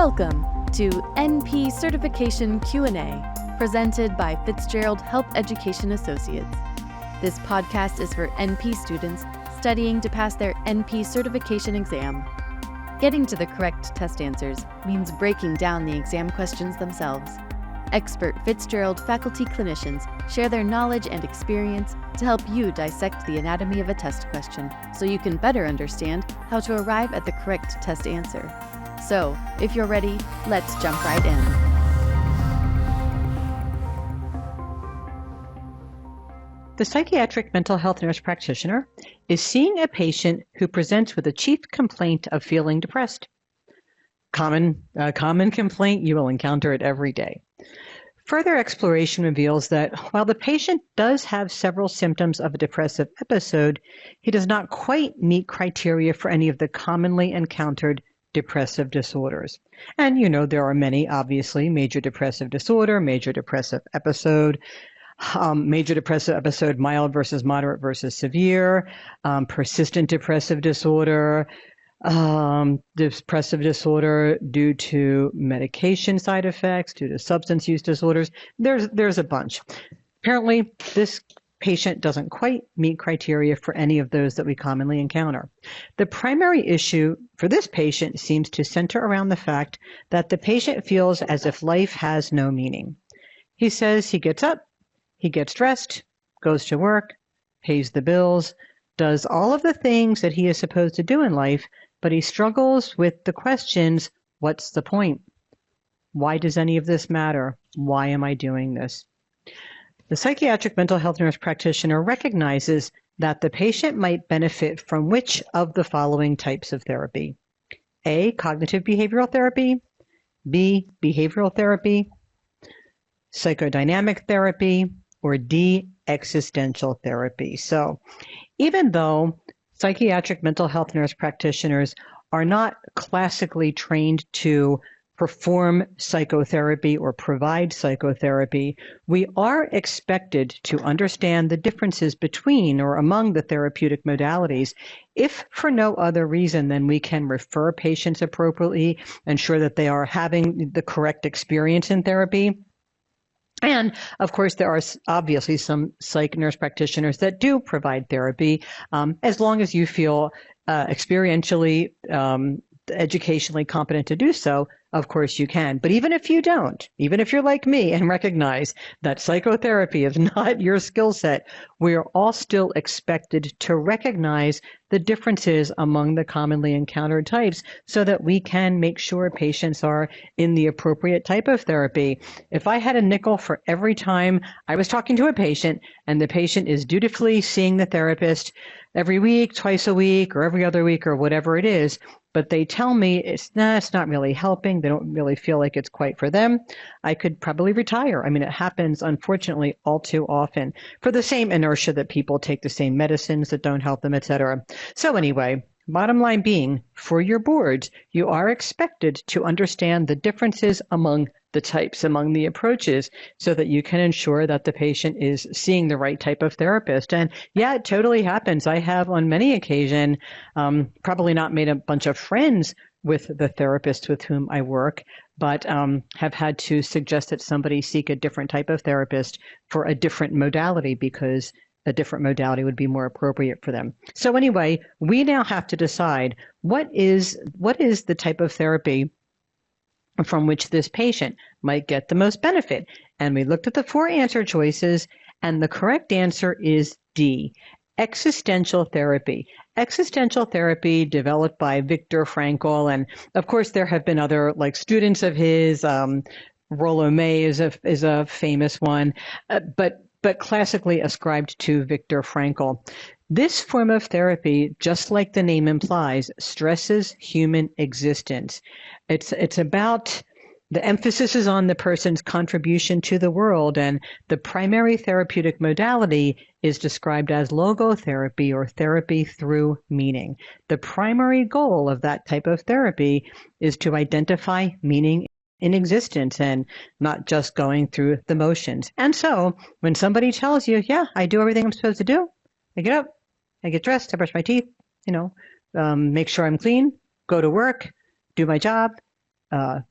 Welcome to NP Certification Q&A, presented by Fitzgerald Health Education Associates. This podcast is for NP students studying to pass their NP certification exam. Getting to the correct test answers means breaking down the exam questions themselves. Expert Fitzgerald faculty clinicians share their knowledge and experience to help you dissect the anatomy of a test question so you can better understand how to arrive at the correct test answer. So, if you're ready, let's jump right in. The psychiatric mental health nurse practitioner is seeing a patient who presents with a chief complaint of feeling depressed. A common complaint, you will encounter it every day. Further exploration reveals that while the patient does have several symptoms of a depressive episode, he does not quite meet criteria for any of the commonly encountered depressive disorders. And there are many, obviously: major depressive disorder, major depressive episode, mild versus moderate versus severe, persistent depressive disorder, depressive disorder due to medication side effects, due to substance use disorders. There's a bunch. Apparently, this patient doesn't quite meet criteria for any of those that we commonly encounter. The primary issue for this patient seems to center around the fact that the patient feels as if life has no meaning. He says he gets up, he gets dressed, goes to work, pays the bills, does all of the things that he is supposed to do in life, but he struggles with the questions: what's the point? Why does any of this matter? Why am I doing this? The psychiatric mental health nurse practitioner recognizes that the patient might benefit from which of the following types of therapy: A, cognitive behavioral therapy; B, behavioral therapy; psychodynamic therapy; or D, existential therapy. So even though psychiatric mental health nurse practitioners are not classically trained to perform psychotherapy or provide psychotherapy, we are expected to understand the differences between or among the therapeutic modalities, if for no other reason than we can refer patients appropriately, ensure that they are having the correct experience in therapy. And of course, there are obviously some psych nurse practitioners that do provide therapy, as long as you feel experientially, educationally competent to do so. Of course you can. But even if you don't, even if you're like me and recognize that psychotherapy is not your skill set, we are all still expected to recognize the differences among the commonly encountered types so that we can make sure patients are in the appropriate type of therapy. If I had a nickel for every time I was talking to a patient and the patient is dutifully seeing the therapist every week, twice a week, or every other week, or whatever it is, but they tell me it's not really helping, they don't really feel like it's quite for them, I could probably retire. I mean, it happens, unfortunately, all too often for the same inertia that people take the same medicines that don't help them, etc. So anyway, bottom line being, for your boards, you are expected to understand the differences among the types, among the approaches, so that you can ensure that the patient is seeing the right type of therapist. And yeah, it totally happens. I have on many occasions probably not made a bunch of friends with the therapist with whom I work, but have had to suggest that somebody seek a different type of therapist for a different modality because a different modality would be more appropriate for them. So anyway, we now have to decide what is the type of therapy from which this patient might get the most benefit. And we looked at the 4 answer choices, and the correct answer is D, existential therapy. Existential therapy developed by Viktor Frankl, and of course there have been other students of his. Rollo May is a famous one, but classically ascribed to Viktor Frankl. This form of therapy, just like the name implies, stresses human existence. It's about, the emphasis is on the person's contribution to the world, and the primary therapeutic modality is described as logotherapy, or therapy through meaning. The primary goal of that type of therapy is to identify meaning in existence and not just going through the motions. And so when somebody tells you, yeah, I do everything I'm supposed to do, I get up, I get dressed, I brush my teeth, make sure I'm clean, go to work, do my job,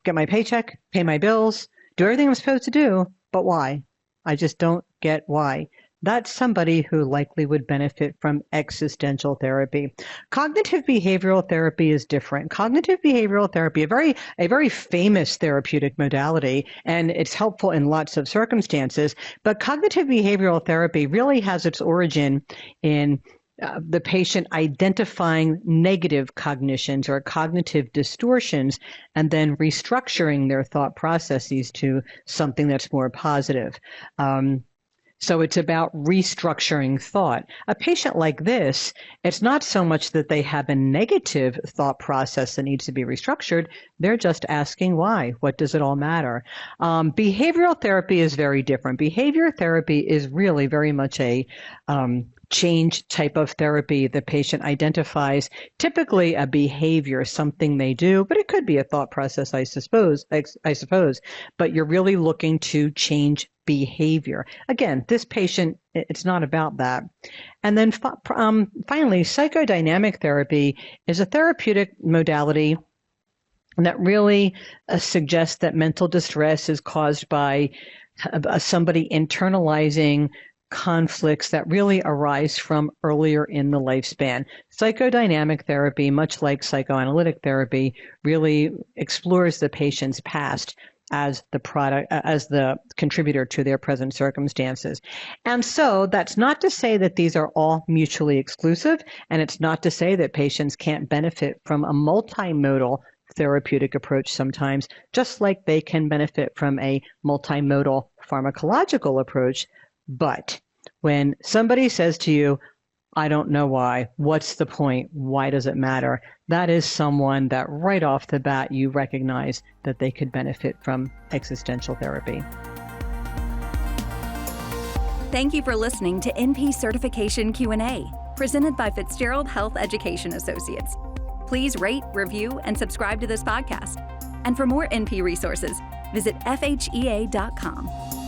get my paycheck, pay my bills, do everything I'm supposed to do, but why? I just don't get why. That's somebody who likely would benefit from existential therapy. Cognitive behavioral therapy is different. Cognitive behavioral therapy, a very famous therapeutic modality, and it's helpful in lots of circumstances, but cognitive behavioral therapy really has its origin in the patient identifying negative cognitions or cognitive distortions and then restructuring their thought processes to something that's more positive. So it's about restructuring thought. A patient like this, it's not so much that they have a negative thought process that needs to be restructured. They're just asking why. What does it all matter? Behavioral therapy is very different. Behavior therapy is really very much a change type of therapy. The patient identifies typically a behavior, something they do, but it could be a thought process, I suppose. But you're really looking to change behavior. Again, this patient, it's not about that. And then finally, psychodynamic therapy is a therapeutic modality that really suggests that mental distress is caused by somebody internalizing conflicts that really arise from earlier in the lifespan. Psychodynamic therapy, much like psychoanalytic therapy, really explores the patient's past as the contributor to their present circumstances. And so that's not to say that these are all mutually exclusive, and it's not to say that patients can't benefit from a multimodal therapeutic approach sometimes, just like they can benefit from a multimodal pharmacological approach. But when somebody says to you, I don't know why, what's the point, why does it matter? That is someone that right off the bat you recognize that they could benefit from existential therapy. Thank you for listening to NP Certification Q&A, presented by Fitzgerald Health Education Associates. Please rate, review, and subscribe to this podcast. And for more NP resources, visit FHEA.com.